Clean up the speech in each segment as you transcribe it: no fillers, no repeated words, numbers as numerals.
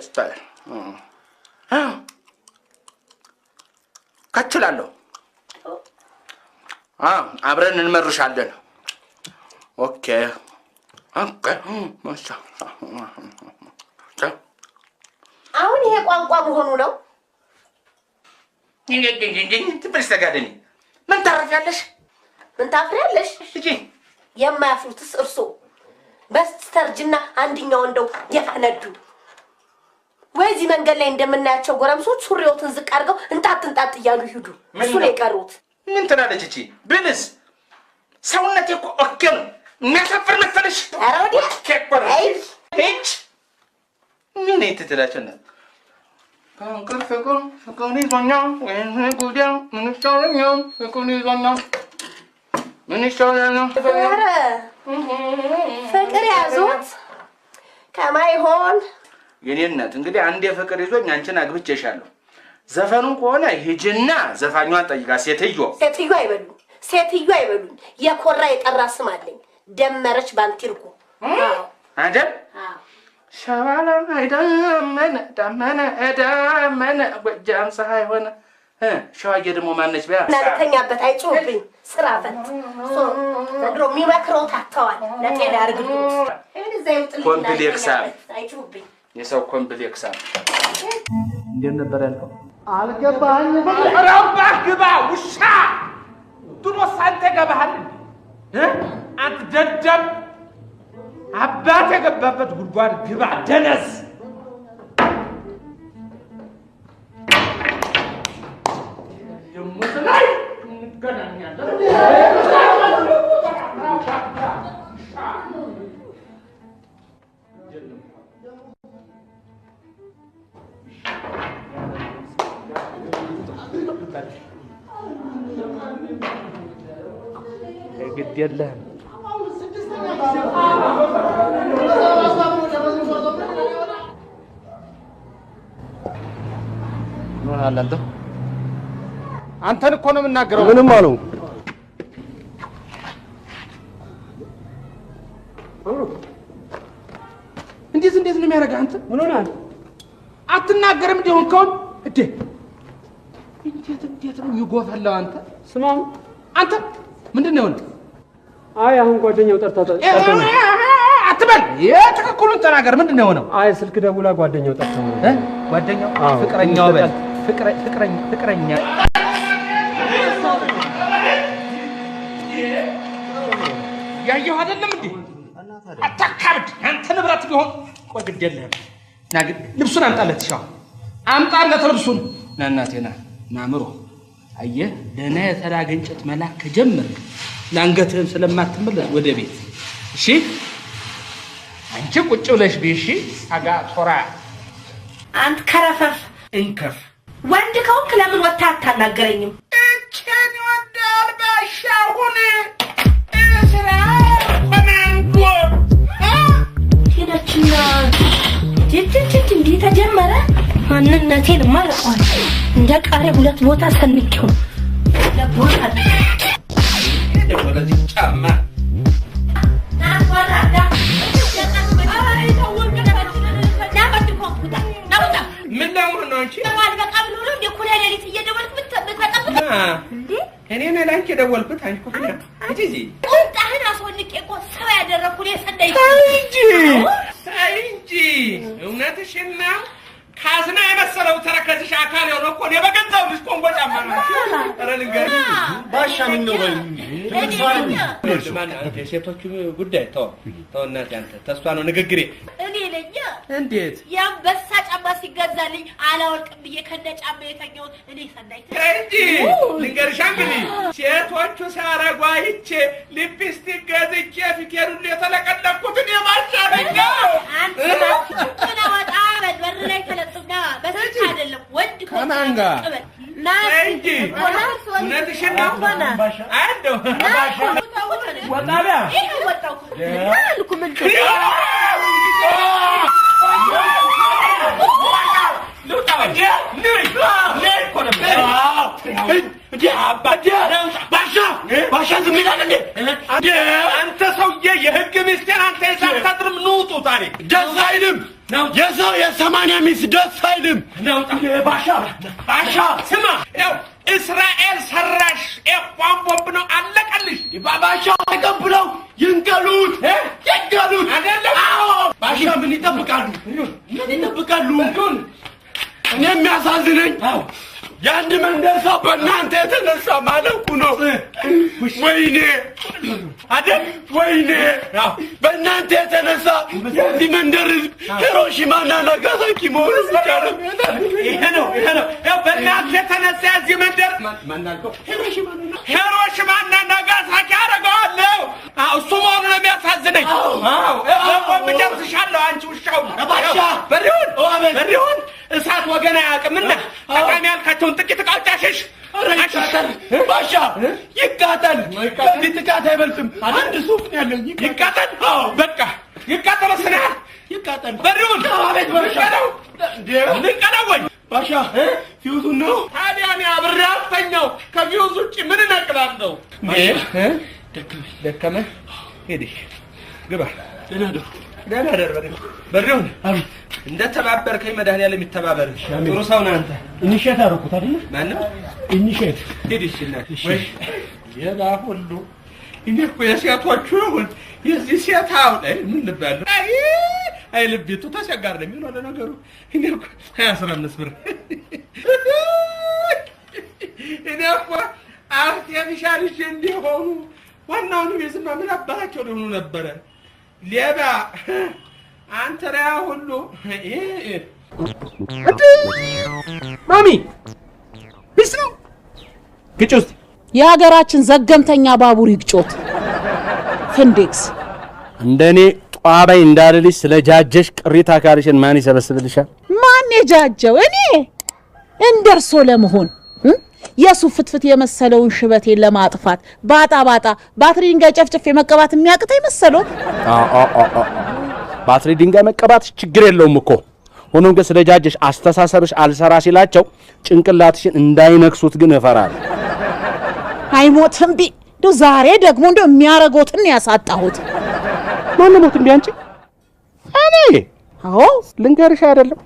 ስታይ ከችላለሁ አብረን እንመርሻለን ኦኬ ማሻ አሁን ይሄ ቋንቋ መሆኑ ነው ትበስተጋደኒ ምን ታረፊያለሽ ምን ታፍሪያለሽ እጂ የማያፍሩትስ እርሶ በስተርጅና አንድኛው እንደው የፈነዱ ወይዚህ መንገድ ላይ እንደምናያቸው ጎረምሶች ሱሪዎትን ዝቅ አድርገው እንጣጥ እያሉ ይሁዱ እሱ ነው የቀሩት ምን ትላለች እቺ ብንስ ሰውነቴ እኮ ኦኬ ነው የሚያሳፍር መሰለሽ አሮዲ አይ እች ምን እንትላችና ከንከፈቆኒ ዞኛ ወይን ጉዲያ ምን ይሻለኛው ከኮኒ ዞኛ ምን ይሻለኛው ፍቅር ያዙት ከማይሆን የኔነት እንግዲህ አንድ የፍቅር ይዞኝ አንቺን አግብቼሻለሁ ዘፈኑ ከሆነ ሂጅና ዘፋኛዋን ጠይቃ ሴትዮ አይበሉ የኮራ የጠራ ስም አለኝ ደመረች ባንቲርኩ አይደል ሻባላ አይደመነ ወጃም ፀሐይ ሆነ ሸዋዬ ደግሞ ማነች በያ እናንተኛበት አይጮህብኝ ስራ ፈት ዘንድሮ የሚመክረው ታተዋል ለጤና ያርግሉት ኮምፕሌክስ አይጮህብኝ የሰው ኮምፕሌክስ እንዴት ነበር ያልከው አልገባኝ ረባህ ግባ ውሻ ድሮስ አንተ ገባሃል አንተ ደደብ አባት የገባበት ጉድጓድ ግባ ደነስ የሙስላይ እንገናኛለን ግድ የለህም ምን አለ አንተን እኮ ነው የምናገረው ምንም አለው እንዴት ነው የሚያደርገው አንተ ምን ሆነሃል አትናገርም እንደሆንከው እንዴት ነው ይጎፈለው አንተ ስማም አንተ ምንድነው የሆነ አይ አሁን ጓደኛው ጠርታ አትበል የትክክሉን ተናገር ምንድነው የሆነው አይ ስልክ ደውላ ጓደኛው ጠርታ ጓደኛው ፍቅረኛው በል ፍቅረኛ ያየው አይደለም እንዴ አታካብድ አንተ ንብረት ቢሆን ቆይ ግድ የለህም ናግድ ልብሱን አምጣለት ሻው አምጣለት ልብሱን እናቴና ናምሮ አየህ ደህና የተራገ እንጨት መላክ ከጀመርክ ላንገትህን ስለማትመለስ ወደ ቤት እሺ አንቺ ቁጭ ብለሽ ቢሺ አጋ ሶራ አንተ ከረፈፍ እንከፍ ወንድ ከሆንክ ለምን ወጣ አታናገረኝም እቺን ወዳል ባሻሁን እስራ በማንጎ ሄደችና ጅጅጅ እንዴ ተጀመረ ማንነቴን ማርቋል እንደ ቃሬ ሁለት ቦታ ሰንቄው ለቦታ ወደዚህ ጫማ ናባራዳ ምን ለምን ነው አንቺ በቃ ብሎ ነው እንደ ኩላ ሌሊት እየደወልክ ብትጠብቅ እንዴ እኔ ነኝ ላንቺ ደወልኩት አንቺ እኮ እጂ ቁጣህን አስወልቄ እኮ ሰው ያደረኩ ነው ሰደይ እንጂ እውነትሽን ነው ካዝና የመሰለው ተረከዝሽ አካል የሆነ እኮ ነው በገንዘብ ልጅ ኮንጎ ጫማ ነው ኧረ ልንገር ባሻ ምን ነው በል የሴቶቹ ጉዳይ ተው እናቴ አንተ ተስፋ ነው ንግግሬ እኔ ለኛ እንዴት ያንበሳ ጫማ ሲገዛልኝ አላወልቅም ብዬ ከነ ጫማ የተኛው እኔ ሰናይ እንጂ ልንገርሽ እንግዲህ ሴቶቹ ሲያረጉ አይቼ ሊፕስቲክ ገዝቼ ፊቴን ሁሉ የተለቀለኩት እኔ ባሻ ነኝ አንተ ወጣ በር ላይ ተለጥፍና በስልክ አይደለም ወንድ ከማን ጋር እንጂ እውነትሽን ነው አይደው ወጣቢያ ይሄ ወጣው አልኩ ምን አንተ ሰውዬ የህግ ሚስቴር አንተ የሳታጥርም ንውጡ ታሪክ ደስ አይልም የሰው የ80 ሚስት ደስ አይልም ባሻ ስማ ያው እስራኤል ሰራሽ ቧንቧ ነው አለቀልሽ ባሻ ተቀብለው ይንቀሉት አይደለም አዎ ባሻ ምን ይጠብቃሉ እኔ የሚያሳዝነኝ የአንድ መንደር ሰው በእናንተ የተነሳ ማለቁ ነው ወይኔ አይደል ወይኔ በእናንተ የተነሳ የዚህ መንደር ሂሮሺማና ናጋሳኪ መሆኑ ይቻላል ይሄ ነው ያው በእናንተ የተነሳ የዚህ መንደር ማናልከው ሂሮሺማና ናጋሳኪ አደረገዋለሁ እሱ መሆኑ ነው የሚያሳዝነኝ ብጨርስሻለሁ አንቺ ውሻው በሪውን እሳት ወገን አያውቅምና ጠቃሚ ያልካቸውን ጥቂት ቃጫሽሽ ባሻ ይቃጠል ከዚህ ጥቃት አይበልጥም አንድ ሱፍ ነው ያለኝ ይቃጠል በቃ ይቃጠል ስናል ይቃጠል በሪውን አቤት ባሻ ልንቀለው ወይ ባሻ ፊውዙ ነው ታዲያ እኔ አብሬ አልተኛው ከፊውዙ ውጭ ምን እነቅላለሁ ደከመ ሄደሽ ግባ ደህና ደር በሪውን እንደ ተባበርከኝ መድኃኒዓለም ይተባበርሽ ጥሩ ሰው ነህ አንተ ኢኒሼት አደረኩት አይደል ማነው ኢኒሼት ሄድሽ ወይ የዳ ሁሉ እኔ እኮ የሴቶቹ የዚህ ሴታው ላይ ምን ልባል አይ ልቤቱ ተሰጋር ነው የሚለው ለነገሩ እኔ እኮ 15 ብር እኔ እኮ አርቲፊሻልሽ እንዲሆኑ ዋናውን የዝማ ምን አባታቸው ሊሆኑ ነበረ ሌባ አንተ ራያ ሁሉ ማሚ ቢስ ነው ግጭት የሀገራችን ዘገምተኛ ባቡር ይግጮት ፍንዴክስ እንደኔ ጧባይ እንዳልልሽ ስለጃጀሽ ቅሪታ አካልሽን ማን ይሰበስብልሻል ማን የጃጀው እኔ እንደርሶ ለመሆን የሱ ፍትፍት የመሰለውን ሽበቴን ለማጥፋት ባጣ ባትሪ ድንጋይ ጨፍጨፍ የመቀባት የሚያቅተኝ መሰለው ባትሪ ድንጋይ መቀባት ችግር የለውም እኮ ሆኖም ግን ስለጃጀሽ አስተሳሰብሽ አልሰራ ሲላቸው ጭንቅላትሽን እንዳይነክሱት ግን እፈራለሁ አይሞትም ዶ ዛሬ ደግሞ እንደው የሚያረጋውትን ያሳጣሁት ማን ሞት እንዴ እኔ አዎ ልንገርሽ አይደለም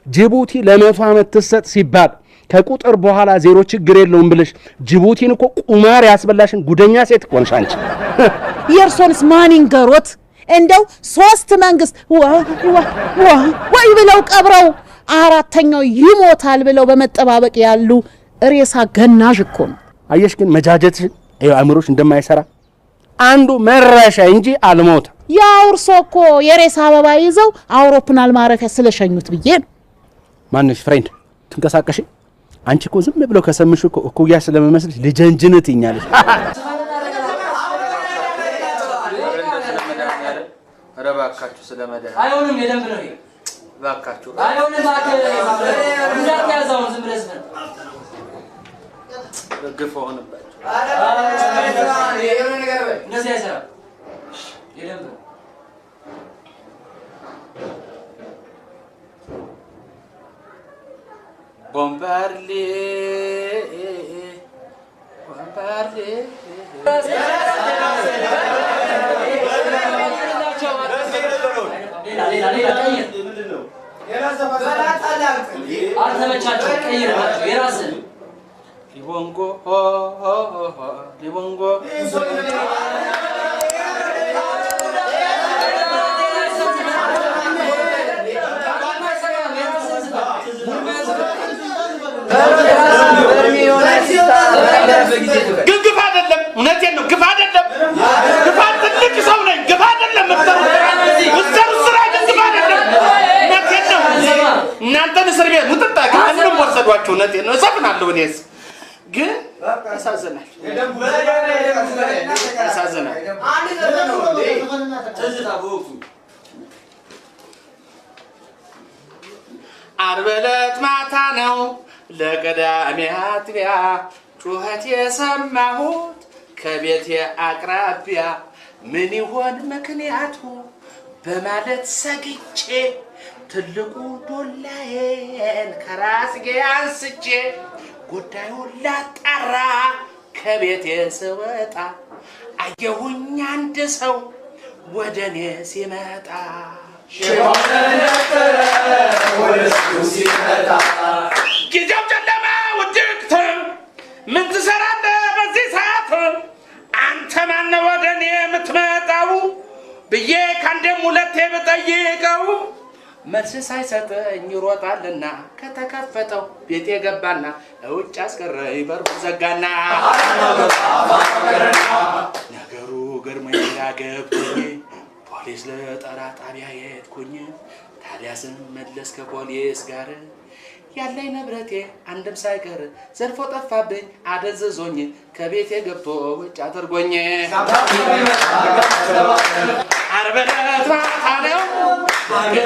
ጅቡቲ ለ100 ዓመት ትሰጥ ሲባል ከቁጥር በኋላ ዜሮ ችግር የለውም ብለሽ ጅቡቲን እኮ ቁማር ያስበላሽን ጉደኛ ሴት ቆንሽ አንቺ የርሶንስ ማን ይንገሮት እንደው 3 መንግስት ወይ ብለው ቀብረው አራተኛው ይሞታል ብለው በመጠባበቅ ያሉ ሬሳ ገናዥ እኮ ነው አየሽ ግን መጃጀትሽ አእምሮሽ እንደማይሰራ አንዱ መረሻ እንጂ አልሞት ያው እርሶ እኮ የሬሳ አበባ ይዘው አውሮፕላን ማረፊያ ስለሸኙት ብዬ ማንሽ ፍሬንድ ትንቀሳቀሽ አንቺ እኮ ዝም ብለው ከሰምሽ እኮ እኩያ ስለመመስልሽ ልጀንጅነት ይኛለሽ ረባካችሁ ስለመደረ አይሆንም የደንብ ነው ባካችሁ አይሆንም ብዛት ያዛው ዝም ብለህ ዝም ግፍ ሆነባችሁ እንደዚህ አይሰራም የደንብ ነው ቦምባርሌ ሌላ ቀይር ምንድነው አልተመቻቸው ቀይርባቸው የራስን ሊቦንጎ ሊቦንጎ ግፍ አይደለም እውነቴን ነው ግፍ አይደለም ግፍ ትልቅ ሰው ነኝ ግፍ አይደለም ምትሰሩ ስራ ግፍ አይደለም እውነቴን ነው እናንተን እስር ቤት ሙጥጣ ከአንድም ወሰዷቸው እውነቴን ነው እሰፍናለሁ እኔስ ግን ያሳዝናል ዓርብ ዕለት ማታ ነው ለቀዳሜ አጥቢያ ጩኸት የሰማሁት ከቤቴ አቅራቢያ ምን ይሆን ምክንያቱ በማለት ሰግቼ ትልቁ ዶላዬን ከራስጌ አንስቼ ጉዳዩን ላጣራ ከቤቴ ስወጣ አየሁኝ አንድ ሰው ወደኔ ሲመጣ ጊዜው ጨለማ ውድቅት ምን ትሰራለህ በዚህ ሰዓት አንተ ማነው ወደ እኔ የምትመጣው ብዬ ከአንዴም ሁለቴ ብጠይቀው መልስ ሳይሰጠኝ ይሮጣልና ከተከፈተው ቤቴ ገባና ውጭ አስቀረኝ በሩ ዘጋና ነገሩ ገርሞኝ ገብቶኝ ፖሊስ ለጠራ ጣቢያ ሄድኩኝ ታዲያ ስመለስ ከፖሊስ ጋር ያለኝ ንብረቴ አንድም ሳይቀር ዘርፎ ጠፋብኝ አደንዝዞኝ ከቤቴ ገብቶ ውጭ አድርጎኝ ዓርብ ዕለት ማታ ነው አርቢያ